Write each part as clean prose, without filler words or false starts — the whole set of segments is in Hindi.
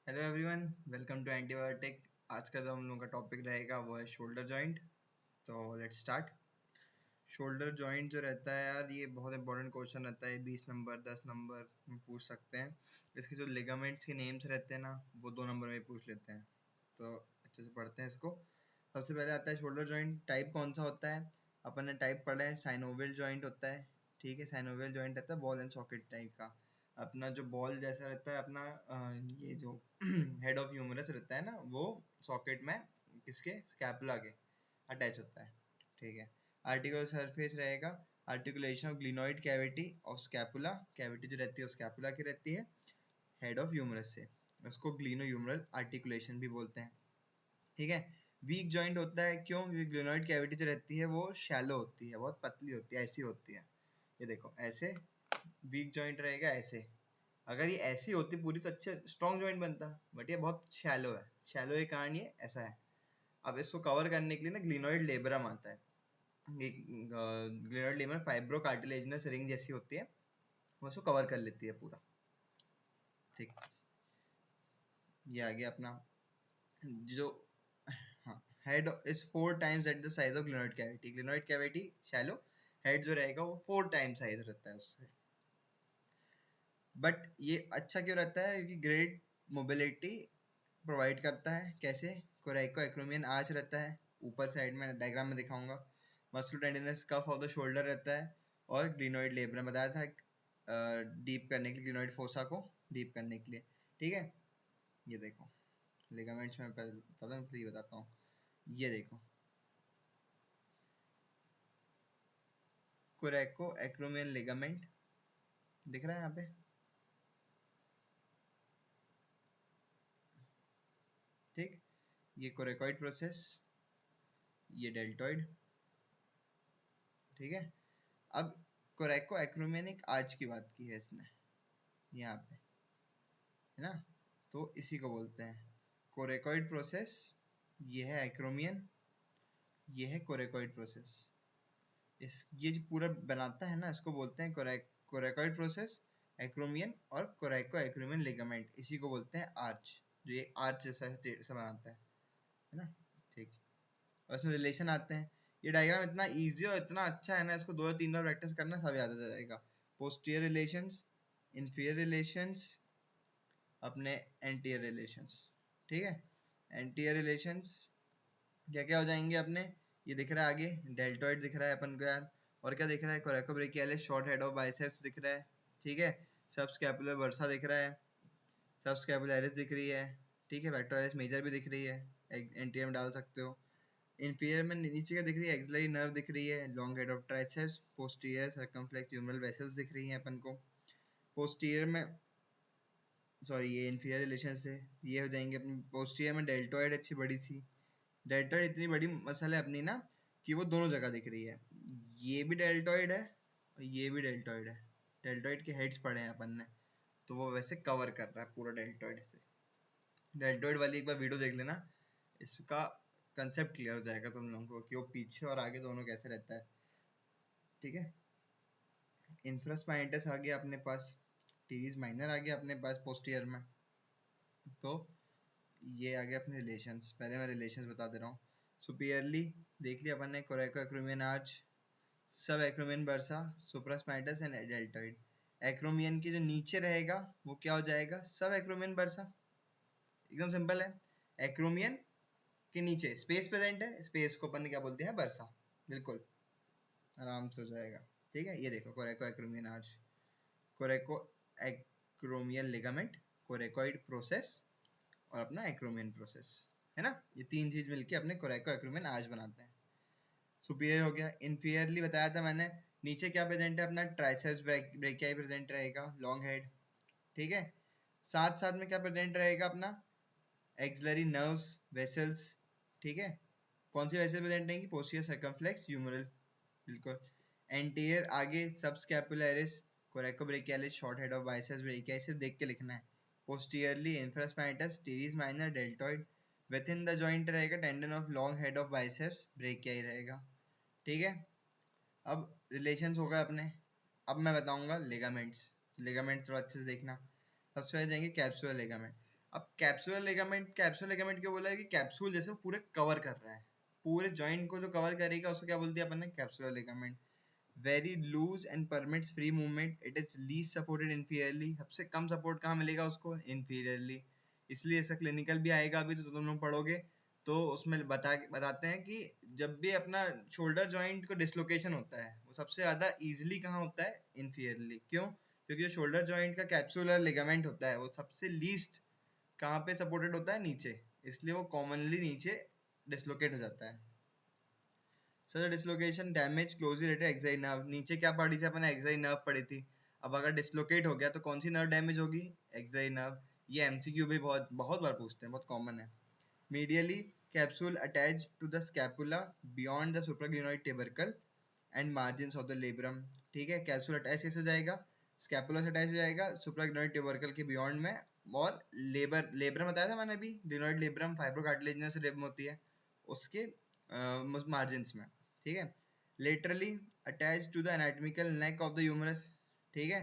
Hello everyone, welcome to antibiotic. आज का जो हम लोगों का टॉपिक रहेगा वो है शोल्डर जॉइंट। तो लेट्स स्टार्ट। शोल्डर जॉइंट जो रहता है यार, ये बहुत इंपॉर्टेंट क्वेश्चन रहता है। 20 नंबर 10 नंबर में पूछ सकते हैं। इसके जो लिगामेंट्स के नेम्स रहते हैं ना, वो 2 नंबर में पूछ लेते हैं। तो अच्छे से पढ़ते हैं इसको। सबसे पहले आता है शोल्डर जॉइंट। टाइप कौन सा होता है? अपन ने टाइप पढ़ा है, साइनोवियल जॉइंट होता है। ठीक है, साइनोवियल जॉइंट रहता है बॉल एंड सॉकेट टाइप का। अपना जो बॉल जैसा रहता है अपना ये जो हेड ऑफ ह्यूमरस रहता है ना, वो सॉकेट में किसके स्कैपुला के अटैच होता है। ठीक है। आर्टिकुलर सरफेस रहेगा, articulation of glenoid cavity of scapula. Cavity जो रहती है वो स्कैपुला की रहती है हेड ऑफ ह्यूमरस से। उसको ग्लिनो ह्यूमरल आर्टिकुलेशन भी बोलते हैं। ठीक है। वीक जॉइंट होता है क्यों? क्योंकि ग्लिनोइड कैविटी जो रहती है वो शैलो होती है, बहुत पतली होती है, ऐसी होती है। ये देखो ऐसे वीक जॉइंट रहेगा ऐसे। अगर ये ऐसी होती पूरी तो अच्छे स्ट्रॉन्ग जॉइंट बनता, बट ये बहुत शैलो है। शैलो के कारण ये ऐसा है। अब इसको कवर करने के लिए ना ग्लिनोइड लेब्रम आता है। Glenoid labrum fibro cartilaginous ring जैसी होती है, वो उसको कवर कर लेती है पूरा। ठीक। ये आ गया अपना जो, हाँ, head is 4 times at the size of glenoid cavity. Glenoid cavity shallow, head जो रहेगा वो 4 टाइम साइज रहता है उससे। बट ये अच्छा क्यों रहता है? क्योंकि ग्रेट मोबिलिटी प्रोवाइड करता है। कैसे? कोरेको एक्रोमियन आर्च रहता है ऊपर साइड में, डायग्राम में दिखाऊंगा। Muscular tendinous cuff of the shoulder रहता है। और ग्लिनोइड लेब्रम बताया था डीप करने के लिए, ग्लिनोइड फोसा को डीप करने के लिए। ठीक है। ये देखो लिगामेंट्स में पहले बताता हूँ, फिर ये बताता हूँ। ये देखो कोरेको एक्रोमियन लिगामेंट दिख रहा है यहाँ पे। ठीक। ये कोरेकोइड प्रोसेस, ये डेल्टोइड। ठीक है। अब कोरेको एक्रोमियन एक आज की बात की है इसने यहाँ पे, है ना। तो इसी को बोलते हैं कोरेकोइड प्रोसेस। ये है एक्रोमियन, ये है कोरेकोइड प्रोसेस। इस ये जो पूरा बनाता है ना, इसको बोलते हैं कोरेकोइड प्रोसेस, एक्रोमियन और कोरेको एक्रोमियन लिगामेंट। इसी को बोलते हैं आर्च, जो ये आर्च जैसा बनाता है ना। ठीक। और इसमें रिलेशन आते हैं। ये डायग्राम इतना इजी और इतना अच्छा है ना, इसको 2 या 3 बार प्रैक्टिस करना सब याद आ जाएगा। पोस्टीरियर रिलेशंस, इंफीरियर रिलेशंस, अपने एंटीरियर रिलेशंस। ठीक है। एंटीरियर रिलेशंस क्या क्या हो जाएंगे अपने? ये दिख रहा है आगे, डेल्टोइड दिख रहा है अपन को यार। और क्या दिख रहा है? Coracobrachialis short head of biceps दिख रहा है। ठीक है। सबस्कैपुलर बर्सा दिख रहा है, सबस्कैपुलरिस दिख रही है। ठीक है। पेक्टोरलिस मेजर भी दिख रही है, एंटीरियर में डाल सकते हो। इंफीरियर में नीचे का दिख रही है, एक्सिलरी नर्व दिख रही है, long head of triceps. Posterior circumflex humeral vessels दिख रही हैं अपन को। पोस्टीरियर में, सॉरी ये इंफीरियर रिलेशन से ये हो जाएंगे अपनी। पोस्टीरियर में डेल्टोइड अच्छी बड़ी सी, डेल्टोइड इतनी बड़ी मसल है अपनी ना कि वो दोनों जगह दिख रही है। ये भी डेल्टोइड है और ये भी डेल्टोइड है। डेल्टोइड के हेड्स पड़े हैं अपन ने, तो वो वैसे कवर कर रहा है पूरा डेल्टोइड से। डेल्टोइड वाली एक बार वीडियो देख लेना, इसका कंसेप्ट क्लियर हो जाएगा तुम लोगों को कि वो पीछे और आगे दोनों कैसे रहता है। ठीक है। इंफ्रास्पाइनेटस आ गया अपने पास, टीरीज माइनर आ गया अपने पास पोस्टीरियर में। तो ये आ गया अपने रिलेशंस। पहले मैं रिलेशंस बता दे रहा हूँ। सुपीरियरली देख लिया अपन ने, कोरेको एक्रोमियन आर्च, सब acromion bursa, supraspinatus and deltoid. Acromion के जो नीचे रहेगा वो क्या हो जाएगा? सब एक्रोमियन बर्सा। एकदम सिंपल है। एक्रोमियन के नीचे स्पेस प्रेजेंट है, स्पेस को अपन ने क्या बोलते हैं? बर्सा। बिल्कुल आराम से हो जाएगा। ठीक है। ये देखो कोरेको acromion arch, कोरेको acromion ligament, coracoid process और अपना एक्रोमियन प्रोसेस, है ना। ये 3 चीज मिलके अपने कोरेको एक्रोमियन आर्च बनाते हैं। सुपीरियर हो गया। इनफीरियरली बताया था मैंने, नीचे क्या प्रेजेंट है अपना? ट्राइसेप्स ब्रेकियाई प्रेजेंट रहेगा, लॉन्ग हेड। ठीक है। साथ साथ में क्या प्रेजेंट रहेगा अपना? Axillary nerves, vessels. ठीक है। कौन सी वेसल प्रेजेंट रहेंगी? Posterior circumflex humeral. बिल्कुल। एंटीरियर आगे subscapularis, coracobrachialis short head of biceps brachii, सिर्फ देख के लिखना है। Posteriorly infraspinatus, teres minor, deltoid. Within the joint रहेगा tendon of long head of biceps brachii रहेगा। ठीक है। अब रिलेशंस हो गए अपने। अब मैं बताऊंगा लिगामेंट्स। लिगामेंट थोड़ा अच्छे से देखना। सबसे पहले जाएंगे कैप्सुलर लिगामेंट। अब कैप्सुलर लिगामेंट क्यों बोला है कि कैप्सूल जैसे पूरे कवर कर रहा है, पूरे जॉइंट को जो कवर करेगा उसको क्या बोल दिया अपन ने, capsular ligament. Very loose and permits free movement, it is least supported inferiorly, सबसे कम सपोर्ट कहाँ मिलेगा उसको, इंफीरियरली। इसलिए ऐसा क्लिनिकल भी आएगा अभी तो तुम लोग पढ़ोगे, तो उसमें बताते हैं कि जब भी अपना शोल्डर जॉइंट को डिसलोकेशन होता है वो सबसे ज्यादा इजीली कहाँ होता है, इंफीरियरली। क्यों? क्योंकि जो शोल्डर जॉइंट का कैप्सुलर लिगामेंट होता है वो सबसे लीस्ट कहाँ पे सपोर्टेड होता है, नीचे, इसलिए वो कॉमनली नीचे डिसलोकेट हो जाता है। So the dislocation damage closely related Exide nerve, नीचे क्या पढ़ी थी अपन, एक्साइड नर्व पढ़ी थी। अब अगर डिसलोकेट हो गया तो कौन सी नर्व डैमेज होगी, एक्साइड नर्व। ये एमसीक्यू भी बहुत बहुत बार पूछते हैं, बहुत कॉमन है। Medially capsule attach to the scapula beyond the supraglenoid tubercle and margins of the labrum. ठीक है, कैप्सूल अटैच कैसे हो जाएगा, स्कैपुला से अटैच हो जाएगा सुप्राग्लिनोइड ट्यूबरकल के बियॉन्ड में, और लेब्रम बताया था मैंने अभी, ग्लिनोइड लेब्रम फाइब्रोकार्टिलेजिनस रिब होती है उसके मार्जिन्स में। ठीक है, laterally attach to the anatomical neck of the humerus. ठीक है,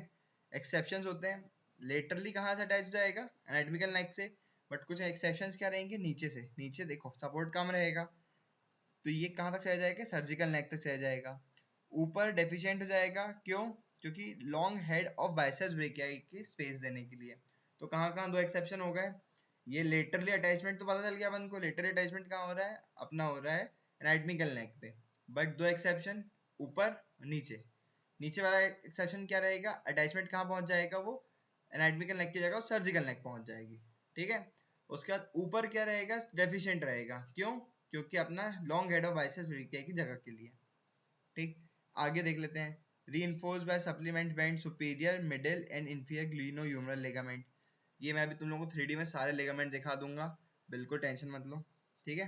एक्सेप्शंस होते हैं, लेटरली कहाँ से अटैच हो जाएगा, एनाटॉमिकल नेक से, बट कुछ एक्सेप्शंस क्या रहेंगे, नीचे से। नीचे देखो सपोर्ट कम रहेगा तो ये कहाँ तक चला जाएगा, सर्जिकल नेक तक चला जाएगा। ऊपर डेफिशिएंट हो जाएगा, क्यों, क्योंकि long head of biceps brachii की स्पेस देने के लिए। तो कहाँ कहाँ दो एक्सेप्शन हो गए, ये लेटरली अटैचमेंट तो पता चल गया अपन को, लेटरली अटैचमेंट कहाँ हो रहा है, अपना हो रहा है एनाटॉमिकल नेक पे, बट दो एक्सेप्शन, ऊपर नीचे। नीचे वाला एक्सेप्शन क्या रहेगा, अटैचमेंट कहाँ पहुंच जाएगा, वो एनाटॉमिकल नेक की जगह सर्जिकल नेक पहुंच जाएगी। ठीक है, उसके बाद ऊपर क्या रहेगा, डेफिशिएंट रहेगा, क्यों, क्योंकि अपना long head of biceps brachii की जगह के लिए। ठीक, आगे देख लेते हैं। reinforced by supplement band superior middle and inferior glenohumeral ligament, ये मैं भी तुम लोगों को 3D में सारे लिगामेंट दिखा दूंगा, बिल्कुल टेंशन मत लो। ठीक है,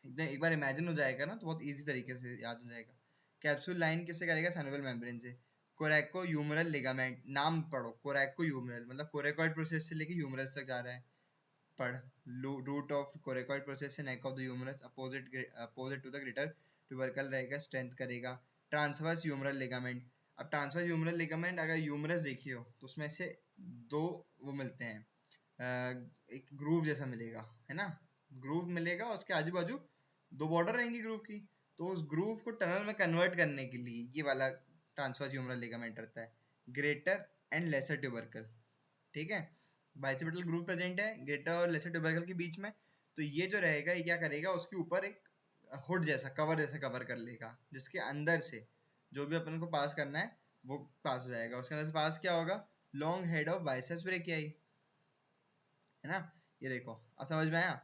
एकदम एक बार इमेजिन हो जाएगा ना तो बहुत इजी तरीके से याद हो जाएगा। कैप्सूल लाइन किससे करेगा, सैनुअल मेम्ब्रेन से। कोरेको ह्यूमरल लिगामेंट, नाम पढ़ो, कोरेको ह्यूमरल मतलब कोरेकॉइड प्रोसेस से लेके ह्यूमरस तक जा रहा है, पढ़। रूट ऑफ कोरेकॉइड प्रोसेस से neck of the humerus opposite to the greater tubercle रहेगा, स्ट्रेंथ करेगा। ट्रांसवर्स ह्यूमरल लिगामेंट, अब ट्रांसवर्स ह्यूमरल लिगामेंट अगर ह्यूमरस देखी हो तो उसमें से दो वो मिलते हैं, एक ग्रूव जैसा मिलेगा, है ना, ग्रूव मिलेगा, उसके आजू बाजू दो बॉर्डर रहेंगी ग्रूव की, तो उस ग्रूव को टनल में कन्वर्ट करने के लिए ये वाला ट्रांसवर्स ह्यूमरल लिगामेंट रहता है, ग्रेटर एंड लेसर ट्यूबरकल। ठीक है, बाइसेप्टल ग्रूव प्रेजेंट है ग्रेटर और लेसर ट्यूबरकल के बीच में, तो ये जो रहेगा ये क्या करेगा, उसके ऊपर एक हुड जैसा कवर जैसा कवर कर लेगा, जिसके अंदर से जो भी अपन को पास करना है वो पास हो जाएगा। उसके अंदर से पास क्या होगा, long head of biceps brachii, है ना। ये देखो, अब समझ में आया,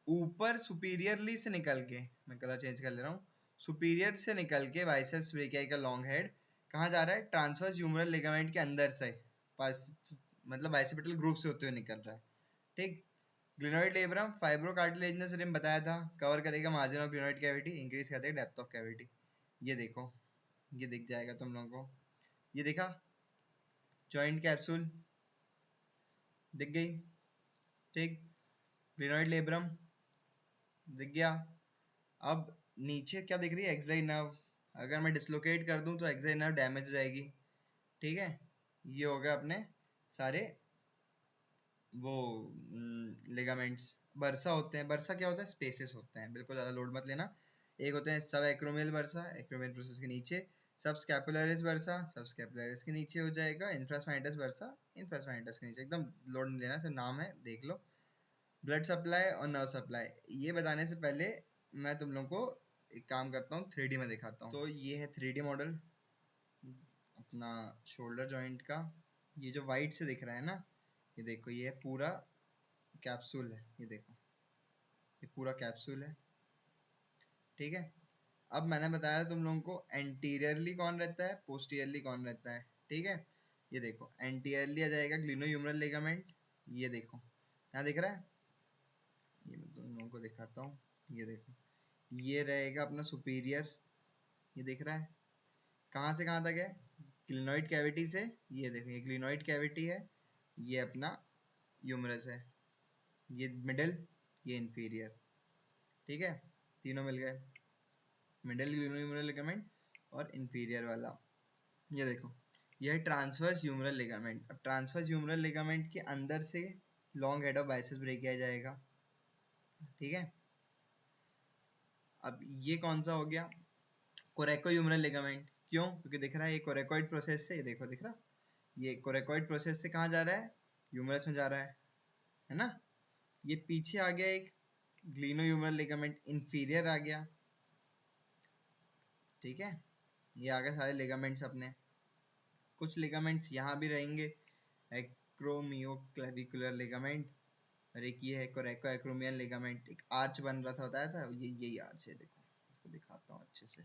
ऊपर सुपीरियरली से निकल के, मैं कलर चेंज कर ले रहा हूँ, सुपीरियर से निकल के बाइसेप्स ब्रेकियाई का लॉन्ग हेड कहाँ जा रहा है, ट्रांसवर्स ह्यूमरल लिगामेंट के अंदर से पास, मतलब बाइसेप्टल ग्रूव से होते हुए निकल रहा है। ठीक, ग्लिनोइड लेब्रम फाइब्रोकार्टिलेजिनस रिम बताया था, कवर करेगा margin of glenoid cavity, increase कर देगा डेप्थ ऑफ कैविटी। ये देखो, ये दिख जाएगा तुम लोगों को, ये देखा, जॉइंट कैप्सूल दिख गई। ठीक, ग्लिनोइड लेब्रम दिख गया। अब नीचे क्या दिख रही है, एक्साइड नर्व, अगर मैं डिसलोकेट कर दूं तो एक्साइड नर्व डैमेज हो जाएगी। ठीक है, ये हो गया अपने सारे वो लिगामेंट्स। बर्सा होते हैं, बर्सा क्या होता है, स्पेसेस होते हैं, बिल्कुल ज़्यादा लोड मत लेना। एक होते हैं सब एक्रोमियल बर्सा, एक्रोमियल प्रोसेस के नीचे, सब स्कैपुलरिस बर्सा, सब स्कैपुलरिस के नीचे हो जाएगा, इंफ्रास्पाइनटस बर्सा, इंफ्रास्पाइनटस के नीचे, एकदम लोड नहीं लेना, सिर्फ नाम है देख लो। ब्लड सप्लाई और नर्व सप्लाई, ये बताने से पहले मैं तुम लोग को एक काम करता हूँ, 3D में दिखाता हूँ। तो ये है 3D मॉडल अपना शोल्डर जॉइंट का, ये जो वाइट से दिख रहा है ना, ये देखो, ये पूरा कैप्सूल है, ये देखो, ये पूरा कैप्सूल है। ठीक है, अब मैंने बताया तुम लोगों को एंटीरियरली कौन रहता है, पोस्टीरियरली कौन रहता है। ठीक है, ये देखो, एंटीरियरली आ जाएगा ग्लिनोह्यूमरल लिगामेंट, ये देखो यहाँ दिख रहा है, ये मैं तुम लोगों को दिखाता हूँ, ये देखो, ये रहेगा अपना सुपीरियर, ये दिख रहा है, कहाँ से कहाँ तक है, ग्लिनोइड कैविटी से, ये देखो ये ग्लिनोइड कैविटी है, ये अपना ह्यूमरस है, ये मिडल, ये इंफीरियर। ठीक है, तीनों मिल गए, मिडल ह्यूमरल लिगामेंट और इंफीरियर वाला। ये देखो, यह है ट्रांसवर्स ह्यूमरल लिगामेंट। अब ट्रांसवर्स ह्यूमरल लिगामेंट के अंदर से long head of biceps brachia जाएगा। ठीक है, अब ये कौन सा हो गया, कोरेकोह्यूमरल लिगामेंट। क्यों? क्योंकि दिख रहा है ये कोरेकोइड प्रोसेस से, देखो दिख रहा, ये कोरेकोइड प्रोसेस से कहाँ जा रहा है, ह्यूमरस में जा रहा है ना। ये पीछे आ गया एक ग्लिनोह्यूमरल लिगामेंट इंफीरियर आ गया। ठीक है, ये आ गए सारे लिगामेंट्स अपने। कुछ लिगामेंट्स यहाँ भी रहेंगे, एक्रोमियोक्लेविकुलर लिगामेंट, और एक ये है कोरेको एक्रोमियल लिगामेंट। एक आर्च बन रहा था, बताया था, ये यही आर्च है, देखो इसको दिखाता हूँ अच्छे से।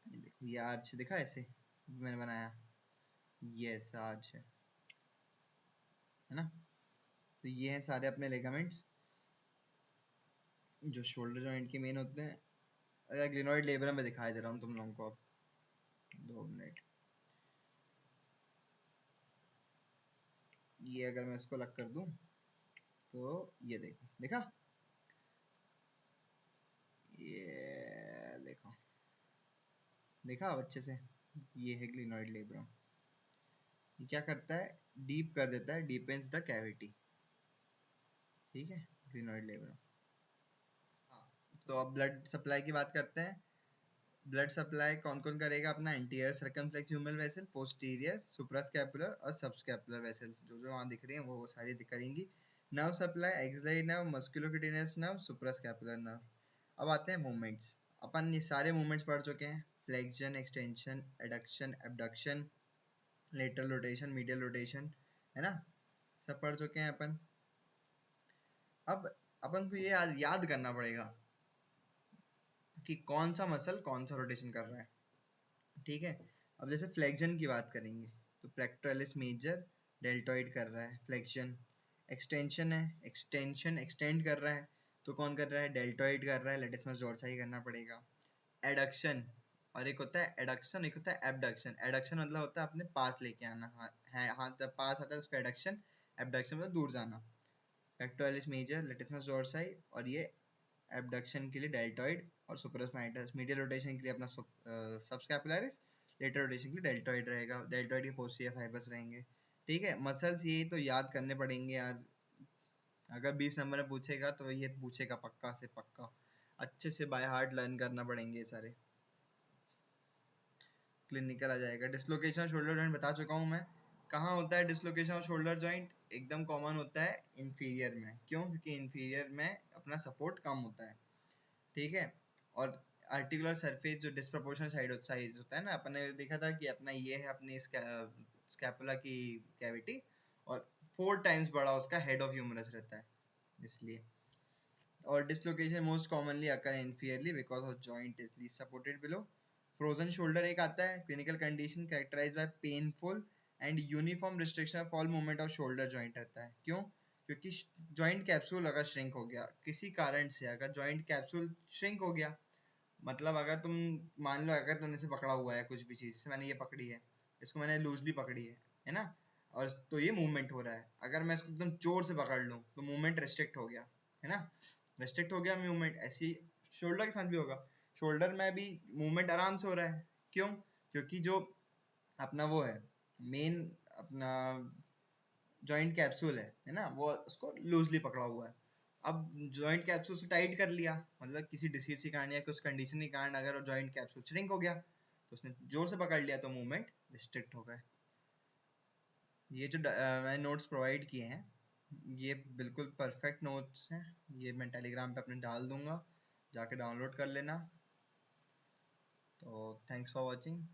ये देखो, ये आर्च दिखा ऐसे मैंने बनाया, ये ऐसा आर्च है ना। तो ये हैं सारे अपने लिगामेंट्स जो शोल्डर जॉइंट के मेन होते हैं। अगर ग्लिनोइड लेब्रम में दिखाई दे रहा हूँ तुम लोगों को, अब 2 मिनट। ये अगर मैं इसको अलग कर दूं तो ये देखो, देखा, ये देखो, देखा अब अच्छे से। ये है ग्लिनोइड लेब्रम। ये क्या करता है, डीप कर देता है, डीपेंस द कैविटी। ठीक है, ग्लिनोइड लेब्रम। हाँ, तो अब ब्लड सप्लाई की बात करते हैं। ब्लड सप्लाई कौन कौन करेगा अपना, anterior circumflex humeral vessel, posterior suprascapular और सबस्कैपुलर वेसल्स, जो जो वहाँ दिख रही हैं वो सारी करेंगी। Nerve supply, axillary nerve, musculocutaneous nerve, suprascapular nerve. अब आते हैं मूवमेंट्स। अपन ये सारे मूवमेंट्स पढ़ चुके हैं, flexion, extension, adduction, abduction, lateral rotation, medial rotation, है ना, सब पढ़ चुके हैं अपन। अब अपन को ये याद करना पड़ेगा कि कौन सा मसल कौन सा रोटेशन कर रहा है। ठीक है, अब जैसे फ्लेक्शन की बात करेंगे तो प्लेक्टोरलिस मेजर डेल्टोइड कर रहा है फ्लेक्शन। एक्सटेंशन है, एक्सटेंशन एक्सटेंड कर रहा है, तो कौन कर रहा है, डेल्टोइड कर रहा है, लेटिसमस डोर्साई करना पड़ेगा। एडक्शन, और एक होता है एडक्शन, एक होता है एबडक्शन। एडक्शन मतलब होता है अपने पास लेके आना, हाथ जब पास आता है उसका एडक्शन। एबडक्शन मतलब दूर जाना। पेक्टोरलिस मेजर, लेटिसमस डोर्साई, और ये एबडक्शन के लिए डेल्टोइड, और सुपरास्पाइनस। मीडियल रोटेशन के लिए अपना सबस्कैपुलरिस, लेटरल रोटेशन के लिए डेल्टोइड रहेगा, डेल्टोइड के पोस्टीरियर फाइबर्स रहेंगे। ठीक है, मसल्स ये तो याद करने पड़ेंगे यार, अगर 20 नंबर में पूछेगा तो ये पूछेगा पक्का से पक्का, अच्छे से बाय हार्ट लर्न करना पड़ेंगे ये सारे। क्लिनिकल आ जाएगा। डिसलोकेशन शोल्डर जॉइंट बता चुका हूँ मैं। कहाँ होता है डिसलोकेशन ऑफ शोल्डर जॉइंट, एकदम कॉमन होता है इंफीरियर में। क्यों? क्योंकि इंफीरियर में अपना सपोर्ट कम होता है। ठीक है, और आर्टिकुलर सरफेस जो डिस्प्रोपोर्शनल साइज होता है ना, अपन ने देखा था कि अपना ये है अपनी स्कैपुला की कैविटी, और 4 टाइम्स बड़ा उसका हेड ऑफ ह्यूमरस रहता है, इसलिए। और dislocation most commonly occur inferiorly because of joint is least supported below. Frozen shoulder एक आता है, clinical condition characterized by painful and uniform restriction of all movement of shoulder joint रहता है। क्यों? क्योंकि joint capsule अगर shrink हो गया किसी कारण से, अगर joint capsule shrink हो गया, मतलब अगर तुम मान लो अगर तुमने से पकड़ा हुआ है कुछ भी चीज, जैसे मैंने ये पकड़ी है, इसको मैंने लूजली पकड़ी है ना, और तो ये मूवमेंट हो रहा है, अगर मैं इसको एकदम जोर से पकड़ लूँ तो मूवमेंट रेस्ट्रिक्ट हो गया, है ना, रेस्ट्रिक्ट हो गया मूवमेंट। ऐसी शोल्डर के साथ भी होगा, शोल्डर में भी मूवमेंट आराम से हो रहा है। क्यों? क्योंकि जो अपना वो है मेन अपना जॉइंट कैप्सूल है ना, वो उसको लूजली पकड़ा हुआ है। अब जॉइंट कैप्सूल से टाइट कर लिया, मतलब किसी डिसीज के कारण या कुछ कंडीशन के कारण अगर जॉइंट कैप्सूल श्रिंक हो गया तो उसने जोर से पकड़ लिया तो मूवमेंट रिस्ट्रिक्ट हो गए। ये जो मैंने नोट्स प्रोवाइड किए हैं ये बिल्कुल परफेक्ट नोट्स हैं, ये मैं टेलीग्राम पे अपने डाल दूंगा, जाके डाउनलोड कर लेना। तो थैंक्स फॉर वॉचिंग।